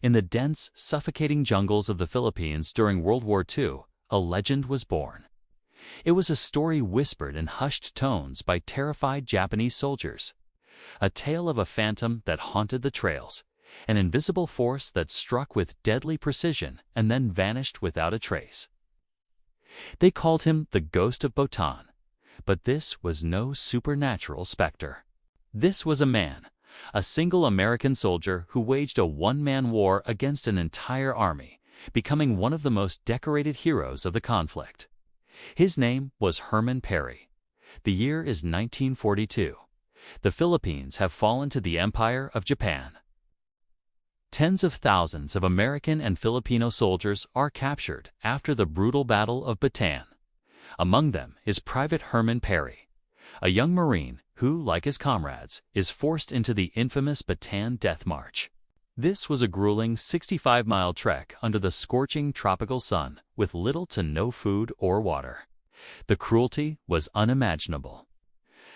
In the dense, suffocating jungles of the Philippines during World War II, a legend was born. It was a story whispered in hushed tones by terrified Japanese soldiers. A tale of a phantom that haunted the trails, an invisible force that struck with deadly precision and then vanished without a trace. They called him the Ghost of Bataan, but this was no supernatural specter. This was a man, a single American soldier who waged a one-man war against an entire army, becoming one of the most decorated heroes of the conflict. His name was Herman Perry. The year is 1942. The Philippines have fallen to the Empire of Japan. Tens of thousands of American and Filipino soldiers are captured after the brutal Battle of Bataan. Among them is Private Herman Perry, a young Marine who, like his comrades, is forced into the infamous Bataan Death March. This was a grueling 65-mile trek under the scorching tropical sun with little to no food or water. The cruelty was unimaginable.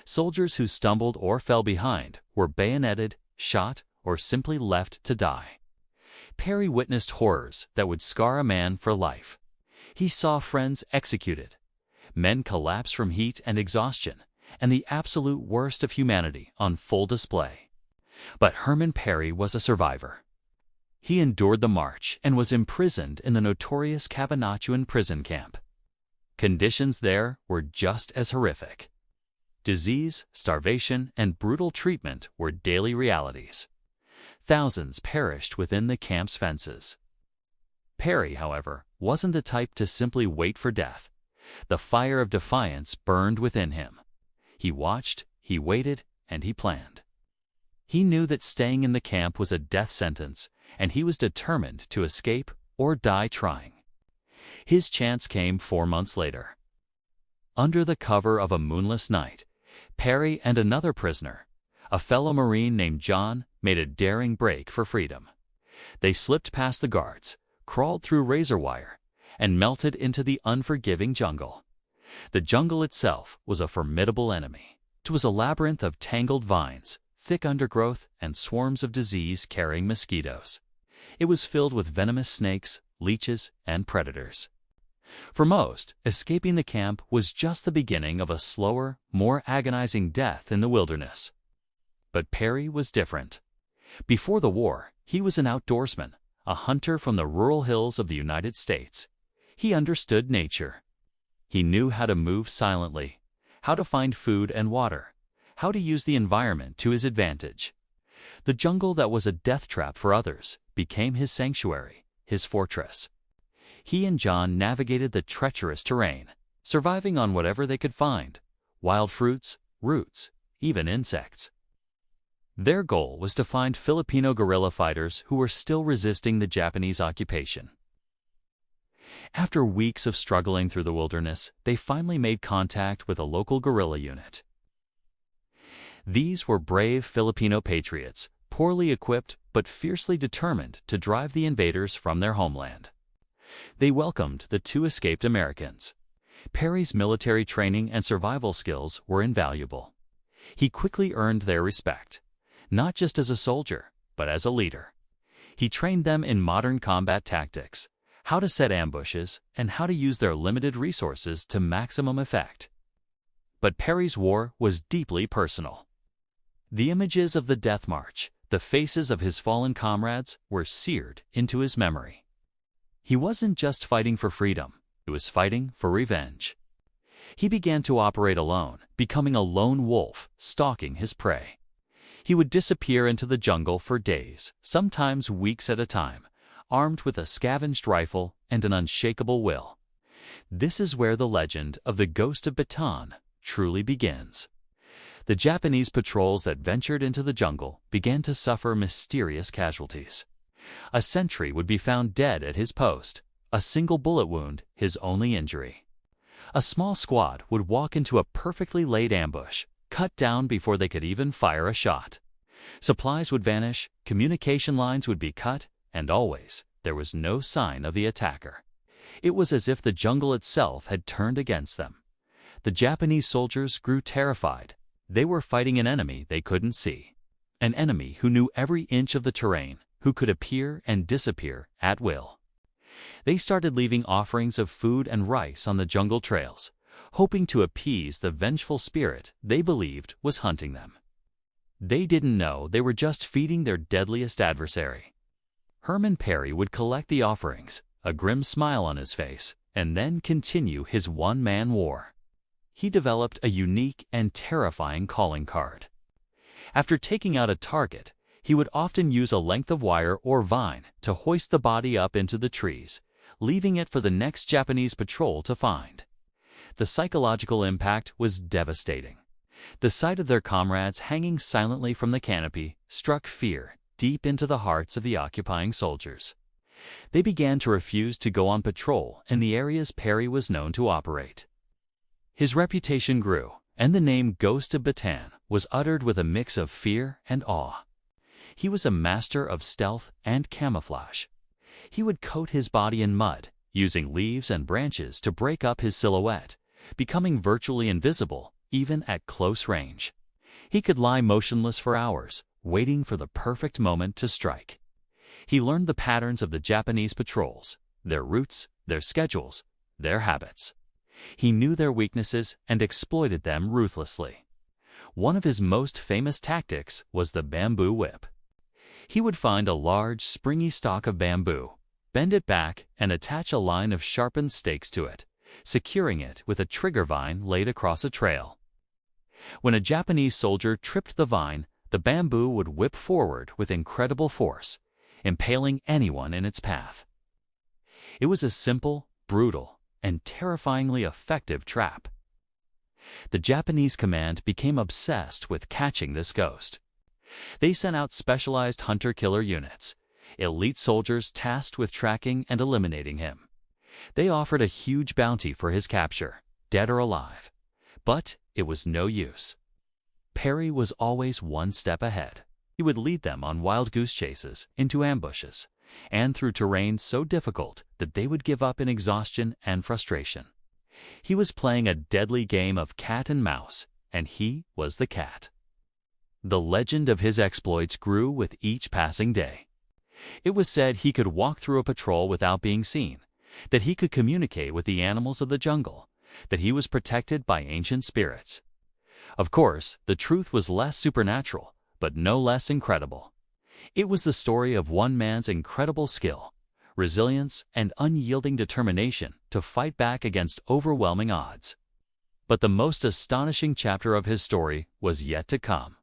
Soldiers who stumbled or fell behind were bayoneted, shot, or simply left to die. Perry witnessed horrors that would scar a man for life. He saw friends executed, men collapse from heat and exhaustion, and the absolute worst of humanity on full display. But Herman Perry was a survivor. He endured the march and was imprisoned in the notorious Cabanatuan prison camp. Conditions there were just as horrific. Disease, starvation, and brutal treatment were daily realities. Thousands perished within the camp's fences. Perry, however, wasn't the type to simply wait for death. The fire of defiance burned within him. He watched, he waited, and he planned. He knew that staying in the camp was a death sentence, and he was determined to escape or die trying. His chance came 4 months later. Under the cover of a moonless night, Perry and another prisoner, a fellow Marine named John, made a daring break for freedom. They slipped past the guards, crawled through razor wire, and melted into the unforgiving jungle. The jungle itself was a formidable enemy. It was a labyrinth of tangled vines, thick undergrowth, and swarms of disease-carrying mosquitoes. It was filled with venomous snakes, leeches, and predators. For most, escaping the camp was just the beginning of a slower, more agonizing death in the wilderness. But Perry was different. Before the war, he was an outdoorsman, a hunter from the rural hills of the United States. He understood nature. He knew how to move silently, how to find food and water, how to use the environment to his advantage. The jungle that was a death trap for others became his sanctuary, his fortress. He and John navigated the treacherous terrain, surviving on whatever they could find: wild fruits, roots, even insects. Their goal was to find Filipino guerrilla fighters who were still resisting the Japanese occupation. After weeks of struggling through the wilderness, they finally made contact with a local guerrilla unit. These were brave Filipino patriots, poorly equipped but fiercely determined to drive the invaders from their homeland. They welcomed the 2 escaped Americans. Perry's military training and survival skills were invaluable. He quickly earned their respect, not just as a soldier, but as a leader. He trained them in modern combat tactics, how to set ambushes, and how to use their limited resources to maximum effect. But Perry's war was deeply personal. The images of the death march, the faces of his fallen comrades, were seared into his memory. He wasn't just fighting for freedom, he was fighting for revenge. He began to operate alone, becoming a lone wolf, stalking his prey. He would disappear into the jungle for days, sometimes weeks at a time, armed with a scavenged rifle and an unshakable will. This is where the legend of the Ghost of Bataan truly begins. The Japanese patrols that ventured into the jungle began to suffer mysterious casualties. A sentry would be found dead at his post, a single bullet wound his only injury. A small squad would walk into a perfectly laid ambush, cut down before they could even fire a shot. Supplies would vanish, communication lines would be cut, and always there was no sign of the attacker. It was as if the jungle itself had turned against them. The Japanese soldiers grew terrified. They were fighting an enemy they couldn't see, an enemy who knew every inch of the terrain, who could appear and disappear at will. They started leaving offerings of food and rice on the jungle trails, hoping to appease the vengeful spirit they believed was hunting them. They didn't know they were just feeding their deadliest adversary. Herman Perry would collect the offerings, a grim smile on his face, and then continue his one-man war. He developed a unique and terrifying calling card. After taking out a target, he would often use a length of wire or vine to hoist the body up into the trees, leaving it for the next Japanese patrol to find. The psychological impact was devastating. The sight of their comrades hanging silently from the canopy struck fear deep into the hearts of the occupying soldiers. They began to refuse to go on patrol in the areas Perry was known to operate. His reputation grew, and the name Ghost of Bataan was uttered with a mix of fear and awe. He was a master of stealth and camouflage. He would coat his body in mud, using leaves and branches to break up his silhouette, becoming virtually invisible even at close range. He could lie motionless for hours, waiting for the perfect moment to strike. He learned the patterns of the Japanese patrols, their routes, their schedules, their habits. He knew their weaknesses and exploited them ruthlessly. One of his most famous tactics was the bamboo whip. He would find a large, springy stalk of bamboo, bend it back, and attach a line of sharpened stakes to it, securing it with a trigger vine laid across a trail. When a Japanese soldier tripped the vine, the bamboo would whip forward with incredible force, impaling anyone in its path. It was a simple, brutal, and terrifyingly effective trap. The Japanese command became obsessed with catching this ghost. They sent out specialized hunter-killer units, elite soldiers tasked with tracking and eliminating him. They offered a huge bounty for his capture, dead or alive. But it was no use. Perry was always one step ahead. He would lead them on wild goose chases, into ambushes, and through terrain so difficult that they would give up in exhaustion and frustration. He was playing a deadly game of cat and mouse, and he was the cat. The legend of his exploits grew with each passing day. It was said he could walk through a patrol without being seen, that he could communicate with the animals of the jungle, that he was protected by ancient spirits. Of course, the truth was less supernatural, but no less incredible. It was the story of one man's incredible skill, resilience, and unyielding determination to fight back against overwhelming odds. But the most astonishing chapter of his story was yet to come.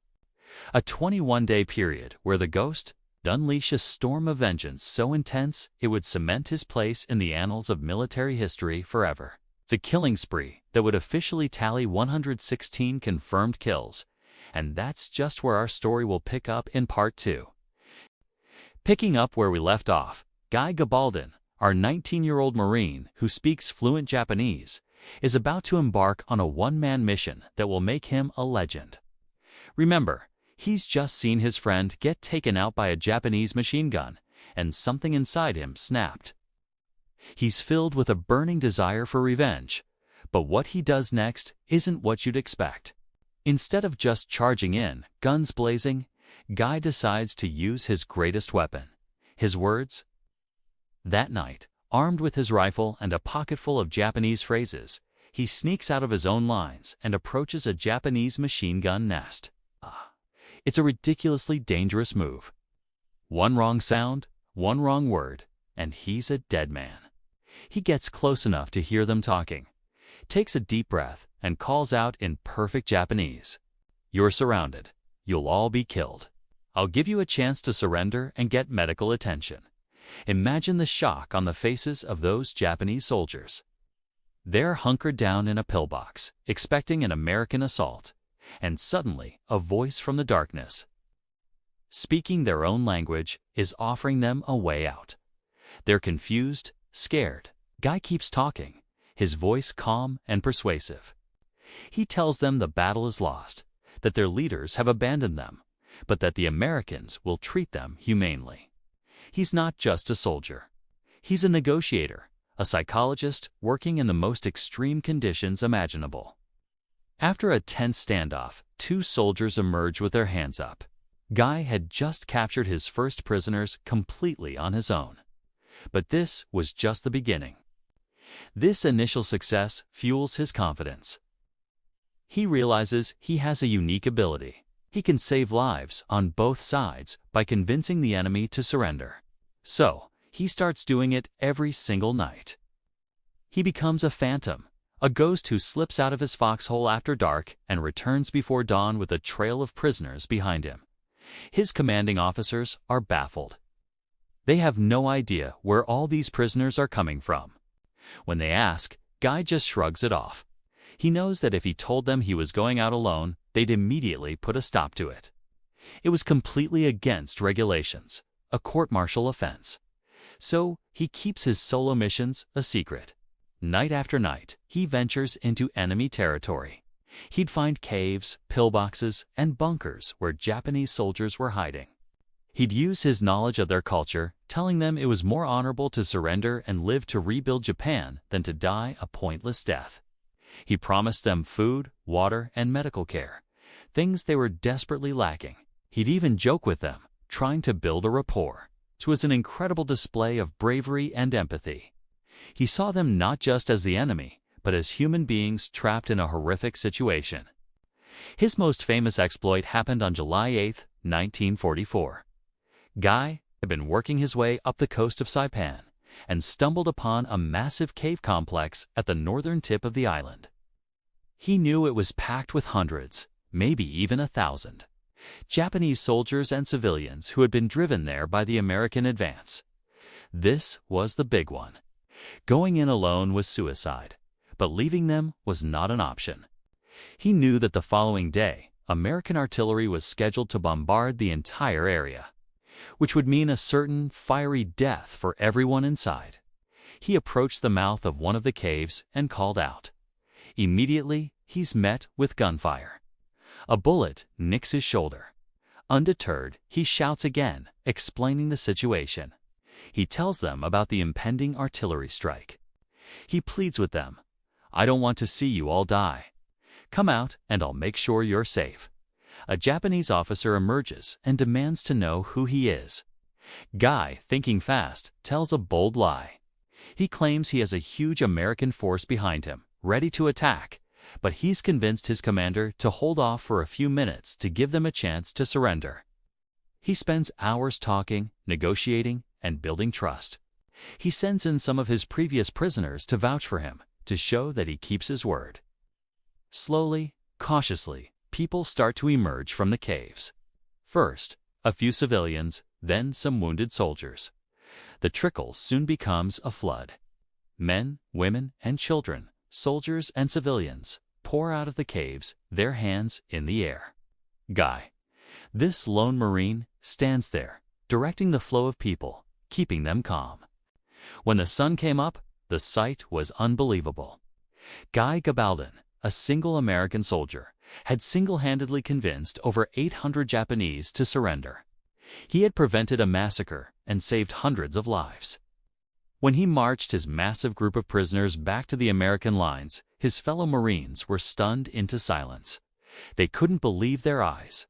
A 21-day period where the ghost would unleash a storm of vengeance so intense it would cement his place in the annals of military history forever. It's a killing spree that would officially tally 116 confirmed kills, and that's just where our story will pick up in Part 2. Picking up where we left off, Guy Gabaldon, our 19-year-old Marine who speaks fluent Japanese, is about to embark on a one-man mission that will make him a legend. Remember, he's just seen his friend get taken out by a Japanese machine gun, and something inside him snapped. He's filled with a burning desire for revenge, but what he does next isn't what you'd expect. Instead of just charging in, guns blazing, Guy decides to use his greatest weapon, his words. That night, armed with his rifle and a pocketful of Japanese phrases, he sneaks out of his own lines and approaches a Japanese machine gun nest. It's a ridiculously dangerous move. One wrong sound, one wrong word, and he's a dead man. He gets close enough to hear them talking, takes a deep breath, and calls out in perfect Japanese. "You're surrounded. You'll all be killed. I'll give you a chance to surrender and get medical attention." Imagine the shock on the faces of those Japanese soldiers. They're hunkered down in a pillbox, expecting an American assault, and suddenly a voice from the darkness, speaking their own language, is offering them a way out. They're confused, scared. Guy keeps talking, his voice calm and persuasive. He tells them the battle is lost, that their leaders have abandoned them, but that the Americans will treat them humanely. He's not just a soldier. He's a negotiator, a psychologist working in the most extreme conditions imaginable. After a tense standoff, two soldiers emerge with their hands up. Guy had just captured his first prisoners completely on his own. But this was just the beginning. This initial success fuels his confidence. He realizes he has a unique ability. He can save lives on both sides by convincing the enemy to surrender. So, he starts doing it every single night. He becomes a phantom, a ghost who slips out of his foxhole after dark and returns before dawn with a trail of prisoners behind him. His commanding officers are baffled. They have no idea where all these prisoners are coming from. When they ask, Guy just shrugs it off. He knows that if he told them he was going out alone, they'd immediately put a stop to it. It was completely against regulations, a court-martial offense. So he keeps his solo missions a secret. Night after night, he ventures into enemy territory. He'd find caves, pillboxes, and bunkers where Japanese soldiers were hiding. He'd use his knowledge of their culture, telling them it was more honorable to surrender and live to rebuild Japan than to die a pointless death. He promised them food, water, and medical care, things they were desperately lacking. He'd even joke with them, trying to build a rapport. It was an incredible display of bravery and empathy. He saw them not just as the enemy, but as human beings trapped in a horrific situation. His most famous exploit happened on July 8, 1944. Guy had been working his way up the coast of Saipan and stumbled upon a massive cave complex at the northern tip of the island. He knew it was packed with hundreds, maybe even 1,000, Japanese soldiers and civilians who had been driven there by the American advance. This was the big one. Going in alone was suicide, but leaving them was not an option. He knew that the following day, American artillery was scheduled to bombard the entire area, which would mean a certain fiery death for everyone inside. He approached the mouth of one of the caves and called out. Immediately, he's met with gunfire. A bullet nicks his shoulder. Undeterred, he shouts again, explaining the situation. He tells them about the impending artillery strike. He pleads with them. "I don't want to see you all die. Come out and I'll make sure you're safe." A Japanese officer emerges and demands to know who he is. Guy, thinking fast, tells a bold lie. He claims he has a huge American force behind him, ready to attack, but he's convinced his commander to hold off for a few minutes to give them a chance to surrender. He spends hours talking, negotiating, and building trust. He sends in some of his previous prisoners to vouch for him, to show that he keeps his word. Slowly, cautiously, people start to emerge from the caves. First, a few civilians, then some wounded soldiers. The trickle soon becomes a flood. Men, women, and children, soldiers and civilians, pour out of the caves, their hands in the air. Guy, this lone Marine, stands there, directing the flow of people, keeping them calm. When the sun came up, the sight was unbelievable. Guy Gabaldon, a single American soldier, had single-handedly convinced over 800 Japanese to surrender. He had prevented a massacre and saved hundreds of lives. When he marched his massive group of prisoners back to the American lines, his fellow Marines were stunned into silence. They couldn't believe their eyes.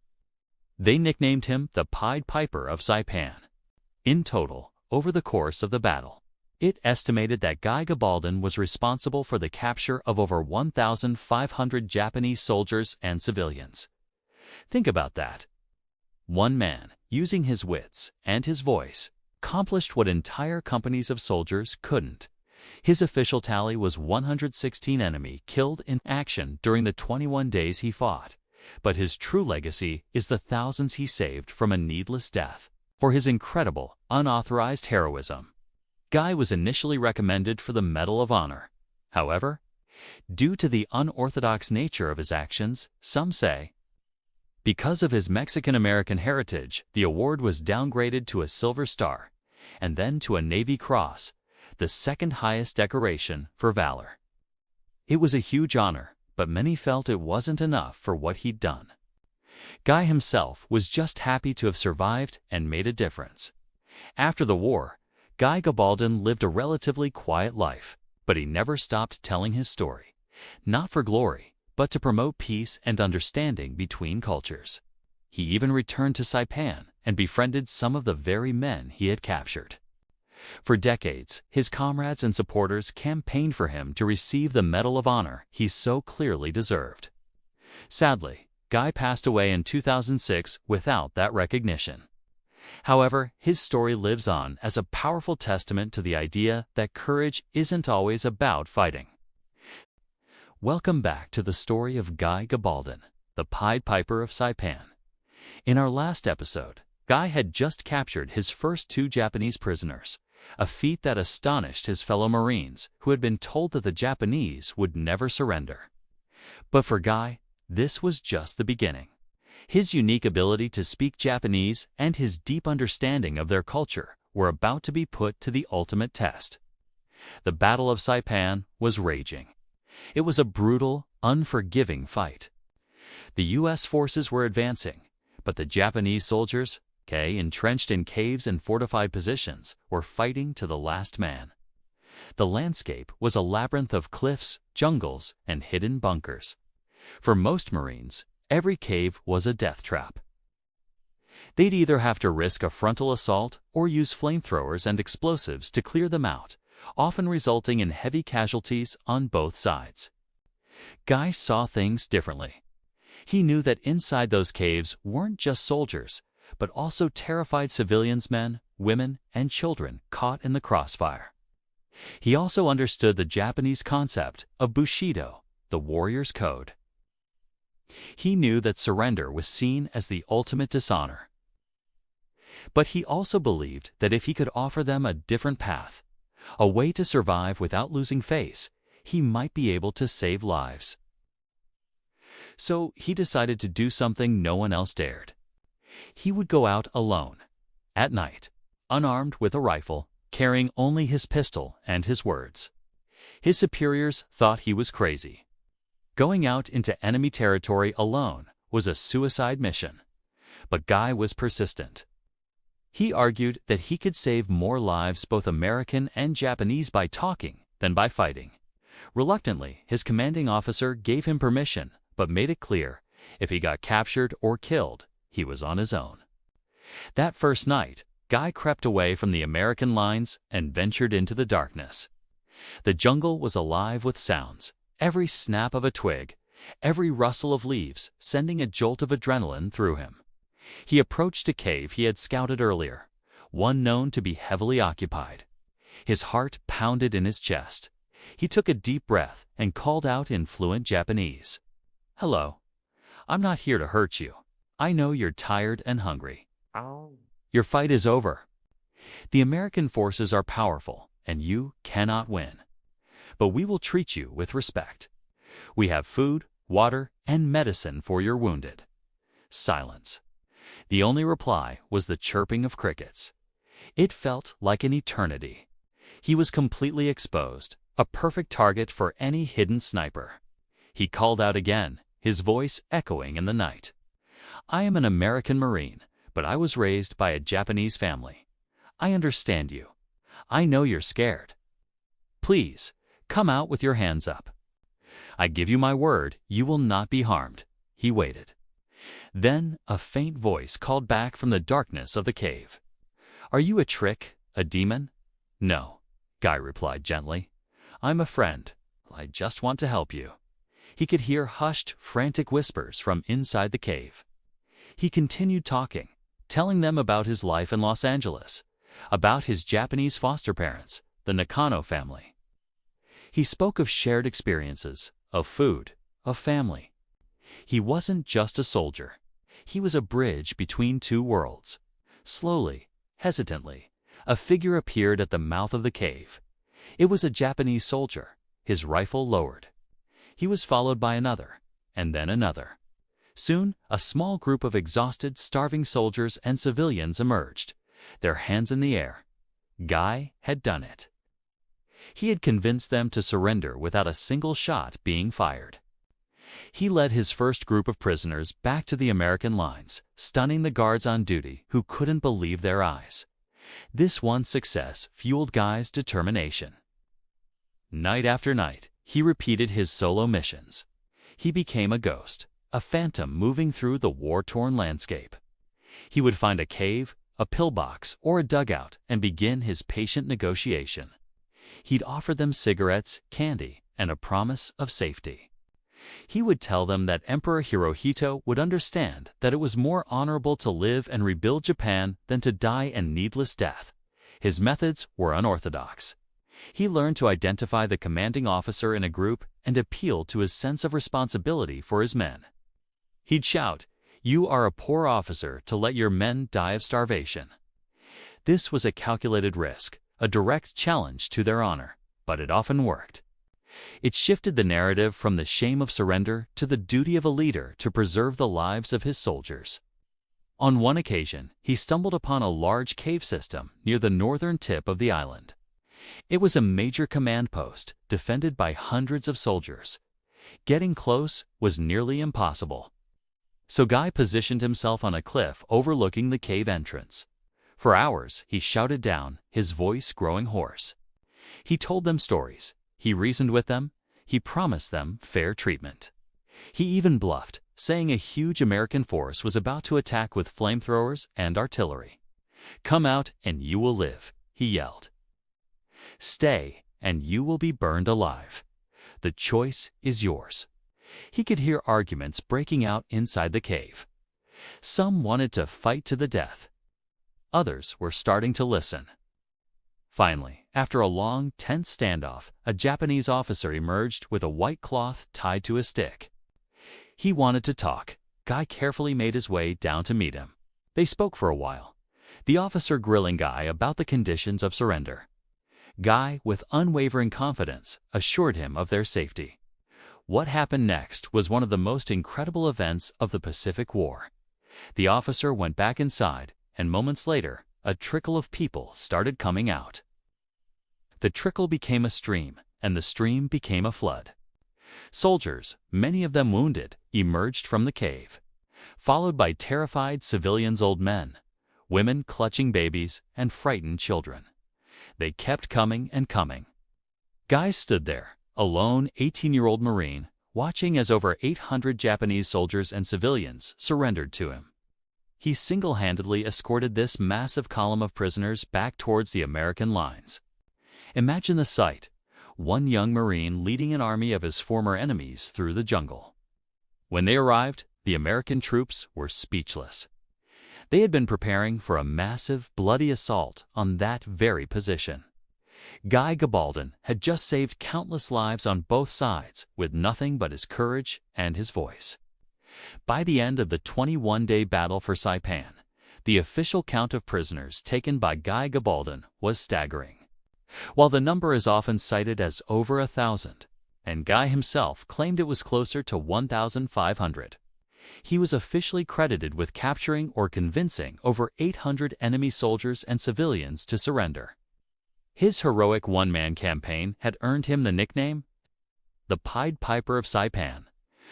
They nicknamed him the Pied Piper of Saipan. In total, over the course of the battle, it estimated that Guy Gabaldon was responsible for the capture of over 1,500 Japanese soldiers and civilians. Think about that. One man, using his wits and his voice, accomplished what entire companies of soldiers couldn't. His official tally was 116 enemy killed in action during the 21 days he fought, but his true legacy is the thousands he saved from a needless death. For his incredible, unauthorized heroism, Guy was initially recommended for the Medal of Honor. However, due to the unorthodox nature of his actions, some say, because of his Mexican-American heritage, the award was downgraded to a Silver Star, and then to a Navy Cross, the second highest decoration for valor. It was a huge honor, but many felt it wasn't enough for what he'd done. Guy himself was just happy to have survived and made a difference. After the war, Guy Gabaldon lived a relatively quiet life, but he never stopped telling his story, not for glory, but to promote peace and understanding between cultures. He even returned to Saipan and befriended some of the very men he had captured. For decades, his comrades and supporters campaigned for him to receive the Medal of Honor he so clearly deserved. Sadly, Guy passed away in 2006 without that recognition. However, his story lives on as a powerful testament to the idea that courage isn't always about fighting. Welcome back to the story of Guy Gabaldon, the Pied Piper of Saipan. In our last episode, Guy had just captured his first 2 Japanese prisoners, a feat that astonished his fellow Marines who had been told that the Japanese would never surrender. But for Guy, this was just the beginning. His unique ability to speak Japanese and his deep understanding of their culture were about to be put to the ultimate test. The Battle of Saipan was raging. It was a brutal, unforgiving fight. The U.S. forces were advancing, but the Japanese soldiers, entrenched in caves and fortified positions, were fighting to the last man. The landscape was a labyrinth of cliffs, jungles, and hidden bunkers. For most Marines, every cave was a death trap. They'd either have to risk a frontal assault or use flamethrowers and explosives to clear them out, often resulting in heavy casualties on both sides. Guy saw things differently. He knew that inside those caves weren't just soldiers, but also terrified civilians, men, women, and children caught in the crossfire. He also understood the Japanese concept of Bushido, the warrior's code. He knew that surrender was seen as the ultimate dishonor. But he also believed that if he could offer them a different path, a way to survive without losing face, he might be able to save lives. So he decided to do something no one else dared. He would go out alone, at night, unarmed with a rifle, carrying only his pistol and his words. His superiors thought he was crazy. Going out into enemy territory alone was a suicide mission, but Guy was persistent. He argued that he could save more lives, both American and Japanese, by talking than by fighting. Reluctantly, his commanding officer gave him permission, but made it clear, if he got captured or killed, he was on his own. That first night, Guy crept away from the American lines and ventured into the darkness. The jungle was alive with sounds, every snap of a twig, every rustle of leaves sending a jolt of adrenaline through him. He approached a cave he had scouted earlier, one known to be heavily occupied. His heart pounded in his chest. He took a deep breath and called out in fluent Japanese. "Hello. I'm not here to hurt you. I know you're tired and hungry. Your fight is over. The American forces are powerful, and you cannot win. But we will treat you with respect. We have food, water, and medicine for your wounded." Silence. The only reply was the chirping of crickets. It felt like an eternity. He was completely exposed, a perfect target for any hidden sniper. He called out again, his voice echoing in the night. "I am an American Marine, but I was raised by a Japanese family. I understand you. I know you're scared. Please, come out with your hands up. I give you my word, you will not be harmed." He waited. Then a faint voice called back from the darkness of the cave. "Are you a trick, a demon?" "No," Guy replied gently. "I'm a friend. I just want to help you." He could hear hushed, frantic whispers from inside the cave. He continued talking, telling them about his life in Los Angeles, about his Japanese foster parents, the Nakano family. He spoke of shared experiences, of food, of family. He wasn't just a soldier. He was a bridge between two worlds. Slowly, hesitantly, a figure appeared at the mouth of the cave. It was a Japanese soldier, his rifle lowered. He was followed by another, and then another. Soon, a small group of exhausted, starving soldiers and civilians emerged, their hands in the air. Guy had done it. He had convinced them to surrender without a single shot being fired. He led his first group of prisoners back to the American lines, stunning the guards on duty who couldn't believe their eyes. This one success fueled Guy's determination. Night after night, he repeated his solo missions. He became a ghost a phantom moving through the war-torn landscape. He would find a cave, a pillbox, or a dugout and begin his patient negotiation. He'd offer them cigarettes, candy, and a promise of safety. He would tell them that Emperor Hirohito would understand that it was more honorable to live and rebuild Japan than to die a needless death. His methods were unorthodox. He learned to identify the commanding officer in a group and appeal to his sense of responsibility for his men. He'd shout, "You are a poor officer to let your men die of starvation." This was a calculated risk, a direct challenge to their honor, but it often worked. It shifted the narrative from the shame of surrender to the duty of a leader to preserve the lives of his soldiers. On one occasion, he stumbled upon a large cave system near the northern tip of the island. It was a major command post, defended by hundreds of soldiers. Getting close was nearly impossible. So Guy positioned himself on a cliff overlooking the cave entrance. For hours, he shouted down, his voice growing hoarse. He told them stories. He reasoned with them. He promised them fair treatment. He even bluffed, saying a huge American force was about to attack with flamethrowers and artillery. "Come out and you will live," he yelled. "Stay and you will be burned alive. The choice is yours." He could hear arguments breaking out inside the cave. Some wanted to fight to the death. Others were starting to listen. Finally, after a long, tense standoff, a Japanese officer emerged with a white cloth tied to a stick. He wanted to talk. Guy carefully made his way down to meet him. They spoke for a while, the officer grilling Guy about the conditions of surrender. Guy, with unwavering confidence, assured him of their safety. What happened next was one of the most incredible events of the Pacific War. The officer went back inside, and moments later, a trickle of people started coming out. The trickle became a stream, and the stream became a flood. Soldiers, many of them wounded, emerged from the cave, followed by terrified civilians, old men, women clutching babies, and frightened children. They kept coming and coming. Guy stood there, a lone 18-year-old Marine, watching as over 800 Japanese soldiers and civilians surrendered to him. He single-handedly escorted this massive column of prisoners back towards the American lines. Imagine the sight, one young Marine leading an army of his former enemies through the jungle. When they arrived, the American troops were speechless. They had been preparing for a massive, bloody assault on that very position. Guy Gabaldon had just saved countless lives on both sides with nothing but his courage and his voice. By the end of the 21-day battle for Saipan, the official count of prisoners taken by Guy Gabaldon was staggering. While the number is often cited as over 1,000, and Guy himself claimed it was closer to 1,500, he was officially credited with capturing or convincing over 800 enemy soldiers and civilians to surrender. His heroic one-man campaign had earned him the nickname, the Pied Piper of Saipan,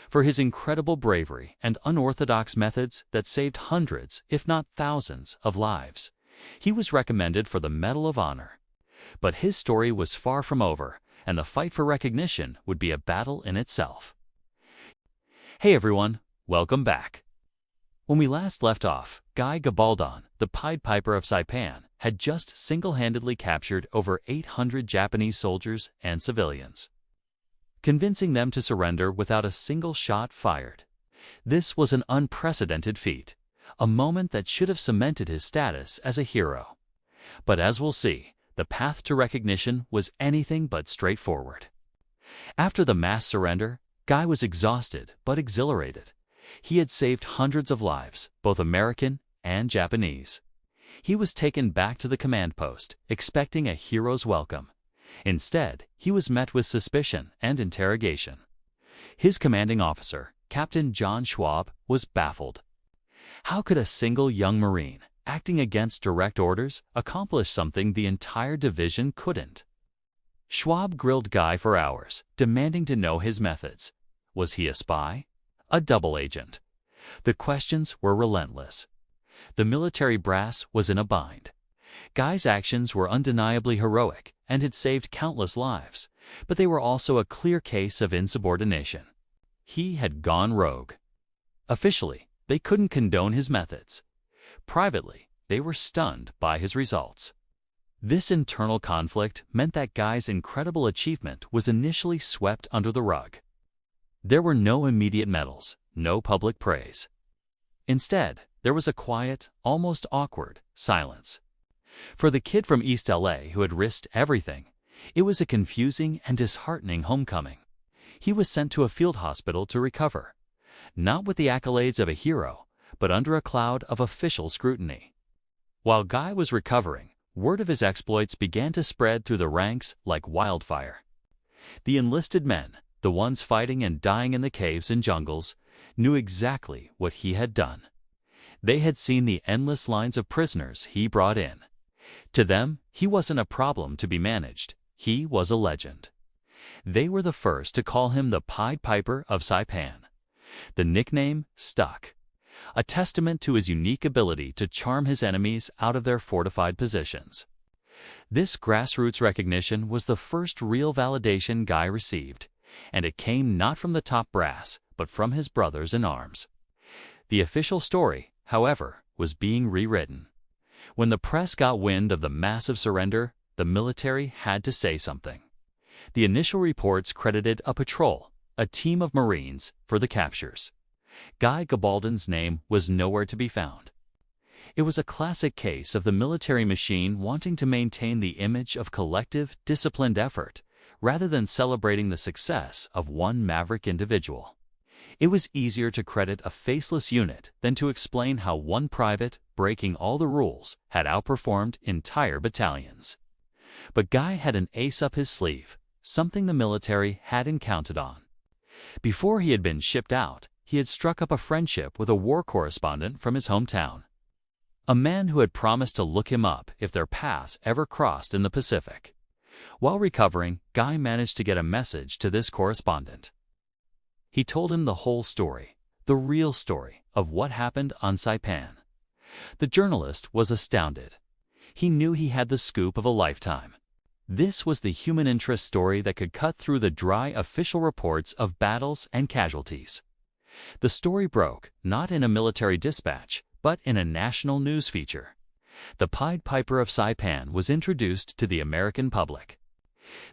for his incredible bravery and unorthodox methods that saved hundreds, if not thousands, of lives. He was recommended for the Medal of Honor. But his story was far from over, and the fight for recognition would be a battle in itself. Hey everyone, welcome back. When we last left off, Guy Gabaldon, the Pied Piper of Saipan, had just single-handedly captured over 800 Japanese soldiers and civilians, convincing them to surrender without a single shot fired. This was an unprecedented feat, a moment that should have cemented his status as a hero. But as we'll see, the path to recognition was anything but straightforward. After the mass surrender, Guy was exhausted but exhilarated. He had saved hundreds of lives, both American and Japanese. He was taken back to the command post, expecting a hero's welcome. Instead, he was met with suspicion and interrogation. His commanding officer, Captain John Schwab, was baffled. How could a single young Marine, acting against direct orders, accomplish something the entire division couldn't? Schwab grilled Guy for hours, demanding to know his methods. Was he a spy? A double agent? The questions were relentless. The military brass was in a bind. Guy's actions were undeniably heroic and had saved countless lives, but they were also a clear case of insubordination. He had gone rogue. Officially, they couldn't condone his methods. Privately, they were stunned by his results. This internal conflict meant that Guy's incredible achievement was initially swept under the rug. There were no immediate medals, no public praise. Instead, there was a quiet, almost awkward, silence. For the kid from East LA who had risked everything, it was a confusing and disheartening homecoming. He was sent to a field hospital to recover, not with the accolades of a hero, but under a cloud of official scrutiny. While Guy was recovering, word of his exploits began to spread through the ranks like wildfire. The enlisted men, the ones fighting and dying in the caves and jungles, knew exactly what he had done. They had seen the endless lines of prisoners he brought in. To them, he wasn't a problem to be managed. He was a legend. They were the first to call him the Pied Piper of Saipan. The nickname stuck, a testament to his unique ability to charm his enemies out of their fortified positions. This grassroots recognition was the first real validation Guy received, and it came not from the top brass, but from his brothers in arms. The official story, however, was being rewritten. When the press got wind of the massive surrender, the military had to say something. The initial reports credited a patrol, a team of Marines, for the captures. Guy Gabaldon's name was nowhere to be found. It was a classic case of the military machine wanting to maintain the image of collective, disciplined effort, rather than celebrating the success of one maverick individual. It was easier to credit a faceless unit than to explain how one private, breaking all the rules, had outperformed entire battalions. But Guy had an ace up his sleeve, something the military hadn't counted on. Before he had been shipped out, he had struck up a friendship with a war correspondent from his hometown, a man who had promised to look him up if their paths ever crossed in the Pacific. While recovering, Guy managed to get a message to this correspondent. He told him the whole story, the real story of what happened on Saipan. The journalist was astounded. He knew he had the scoop of a lifetime. This was the human interest story that could cut through the dry official reports of battles and casualties. The story broke, not in a military dispatch, but in a national news feature. The Pied Piper of Saipan was introduced to the American public.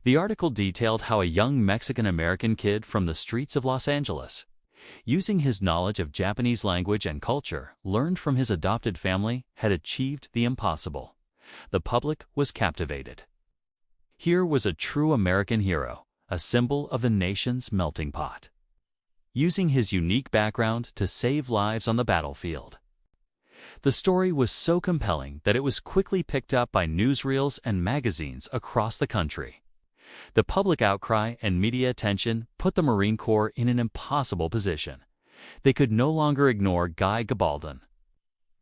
The article detailed how a young Mexican-American kid from the streets of Los Angeles, using his knowledge of Japanese language and culture learned from his adopted family, had achieved the impossible. The public was captivated. Here was a true American hero, a symbol of the nation's melting pot, using his unique background to save lives on the battlefield. The story was so compelling that it was quickly picked up by newsreels and magazines across the country. The public outcry and media attention put the Marine Corps in an impossible position. They could no longer ignore Guy Gabaldon.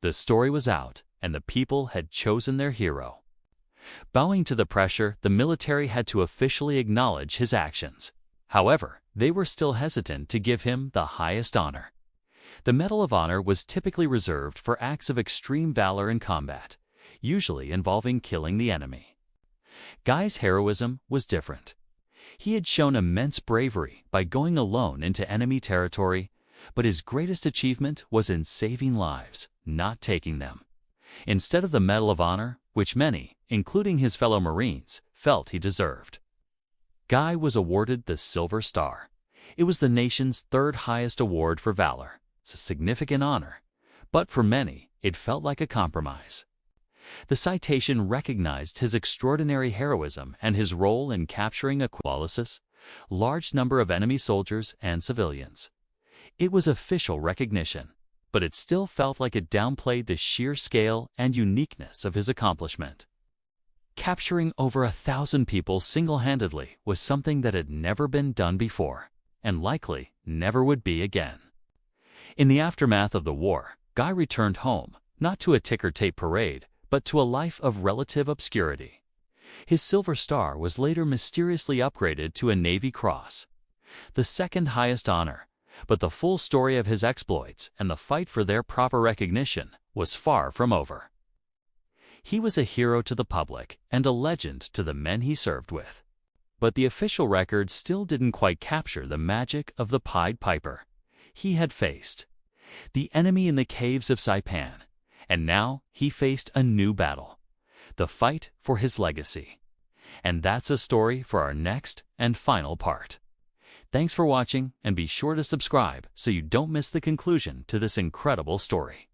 The story was out, and the people had chosen their hero. Bowing to the pressure, the military had to officially acknowledge his actions. However, they were still hesitant to give him the highest honor. The Medal of Honor was typically reserved for acts of extreme valor in combat, usually involving killing the enemy. Guy's heroism was different. He had shown immense bravery by going alone into enemy territory, but his greatest achievement was in saving lives, not taking them. Instead of the Medal of Honor, which many, including his fellow Marines, felt he deserved, Guy was awarded the Silver Star. It was the nation's third highest award for valor. It's a significant honor, but for many, it felt like a compromise. The citation recognized his extraordinary heroism and his role in capturing a large number of enemy soldiers and civilians. It was official recognition, but it still felt like it downplayed the sheer scale and uniqueness of his accomplishment. Capturing over 1,000 people single-handedly was something that had never been done before, and likely never would be again. In the aftermath of the war, Guy returned home, not to a ticker-tape parade, but to a life of relative obscurity. His Silver Star was later mysteriously upgraded to a Navy Cross, the second highest honor, but the full story of his exploits and the fight for their proper recognition was far from over. He was a hero to the public and a legend to the men he served with. But the official record still didn't quite capture the magic of the Pied Piper he had faced. the enemy in the caves of Saipan, and now he faced a new battle, the fight for his legacy. And that's a story for our next and final part. Thanks for watching, and be sure to subscribe so you don't miss the conclusion to this incredible story.